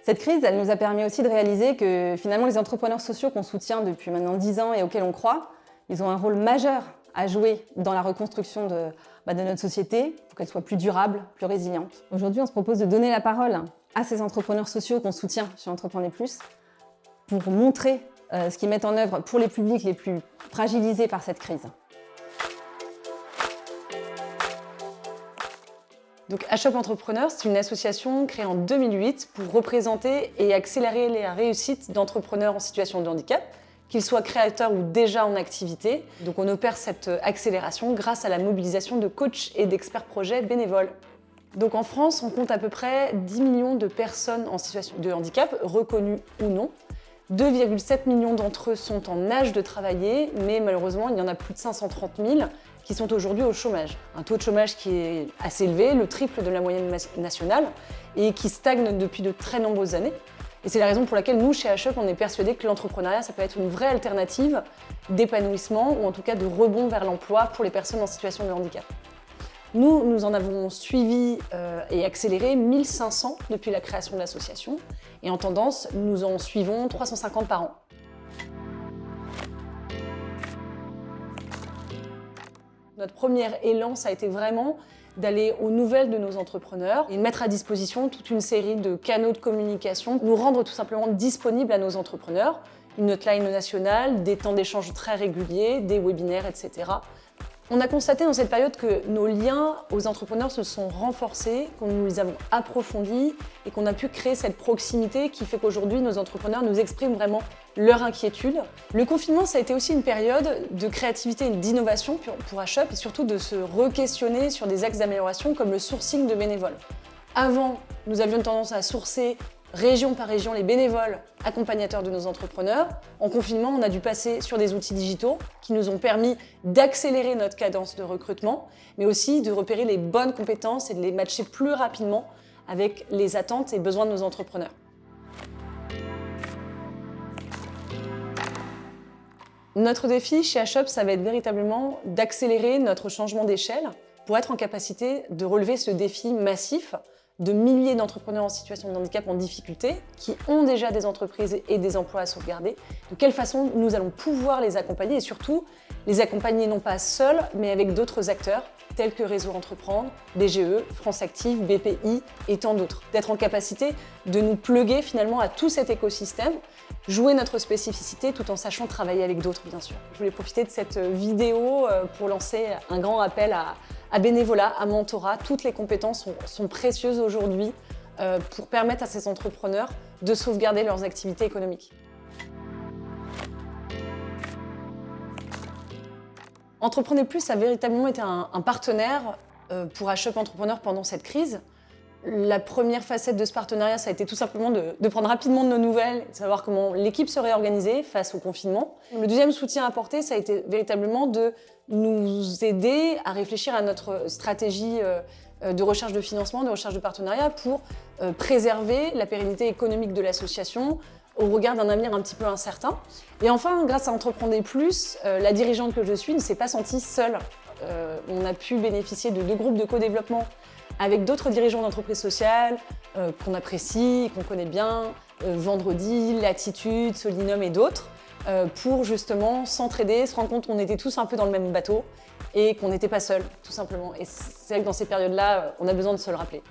Cette crise, elle nous a permis aussi de réaliser que finalement les entrepreneurs sociaux qu'on soutient depuis maintenant 10 ans et auxquels on croit, ils ont un rôle majeur à jouer dans la reconstruction de notre société pour qu'elle soit plus durable, plus résiliente. Aujourd'hui, on se propose de donner la parole à ces entrepreneurs sociaux qu'on soutient chez Entreprenez Plus pour montrer ce qu'ils mettent en œuvre pour les publics les plus fragilisés par cette crise. Donc HOP Entrepreneurs, c'est une association créée en 2008 pour représenter et accélérer la réussite d'entrepreneurs en situation de handicap, qu'ils soient créateurs ou déjà en activité. Donc on opère cette accélération grâce à la mobilisation de coachs et d'experts projets bénévoles. Donc en France, on compte à peu près 10 millions de personnes en situation de handicap, reconnues ou non. 2,7 millions d'entre eux sont en âge de travailler, mais malheureusement, il y en a plus de 530 000 qui sont aujourd'hui au chômage. Un taux de chômage qui est assez élevé, le triple de la moyenne nationale, et qui stagne depuis de très nombreuses années. Et c'est la raison pour laquelle nous, chez HOP, on est persuadés que l'entrepreneuriat, ça peut être une vraie alternative d'épanouissement, ou en tout cas de rebond vers l'emploi pour les personnes en situation de handicap. Nous en avons suivi et accéléré 1500 depuis la création de l'association, et en tendance, nous en suivons 350 par an. Notre premier élan, ça a été vraiment d'aller aux nouvelles de nos entrepreneurs et de mettre à disposition toute une série de canaux de communication, nous rendre tout simplement disponibles à nos entrepreneurs, une hotline nationale, des temps d'échange très réguliers, des webinaires, etc. On a constaté dans cette période que nos liens aux entrepreneurs se sont renforcés, qu'on nous les avons approfondis et qu'on a pu créer cette proximité qui fait qu'aujourd'hui, nos entrepreneurs nous expriment vraiment leur inquiétude. Le confinement, ça a été aussi une période de créativité et d'innovation pour HOP et surtout de se re-questionner sur des axes d'amélioration comme le sourcing de bénévoles. Avant, nous avions tendance à sourcer région par région les bénévoles accompagnateurs de nos entrepreneurs. En confinement, on a dû passer sur des outils digitaux qui nous ont permis d'accélérer notre cadence de recrutement, mais aussi de repérer les bonnes compétences et de les matcher plus rapidement avec les attentes et besoins de nos entrepreneurs. Notre défi chez HOP, ça va être véritablement d'accélérer notre changement d'échelle pour être en capacité de relever ce défi massif de milliers d'entrepreneurs en situation de handicap en difficulté, qui ont déjà des entreprises et des emplois à sauvegarder. De quelle façon nous allons pouvoir les accompagner et surtout les accompagner non pas seuls, mais avec d'autres acteurs tels que Réseau Entreprendre, BGE, France Active, BPI et tant d'autres. D'être en capacité de nous pluguer finalement à tout cet écosystème, jouer notre spécificité tout en sachant travailler avec d'autres bien sûr. Je voulais profiter de cette vidéo pour lancer un grand appel à bénévolat, à mentorat. Toutes les compétences sont précieuses aujourd'hui pour permettre à ces entrepreneurs de sauvegarder leurs activités économiques. Entreprenez Plus a véritablement été un partenaire pour HOP Entrepreneurs pendant cette crise. La première facette de ce partenariat, ça a été tout simplement de prendre rapidement de nos nouvelles, de savoir comment l'équipe se réorganisait face au confinement. Le deuxième soutien apporté, ça a été véritablement de nous aider à réfléchir à notre stratégie de recherche de financement, de recherche de partenariat pour préserver la pérennité économique de l'association au regard d'un avenir un petit peu incertain. Et enfin, grâce à Entreprenez Plus, la dirigeante que je suis ne s'est pas sentie seule. On a pu bénéficier de 2 groupes de co-développement avec d'autres dirigeants d'entreprises sociales qu'on apprécie, qu'on connaît bien, Vendredi, Latitude, Solinum et d'autres, pour justement s'entraider, se rendre compte qu'on était tous un peu dans le même bateau et qu'on n'était pas seuls, tout simplement. Et c'est vrai que dans ces périodes-là, on a besoin de se le rappeler.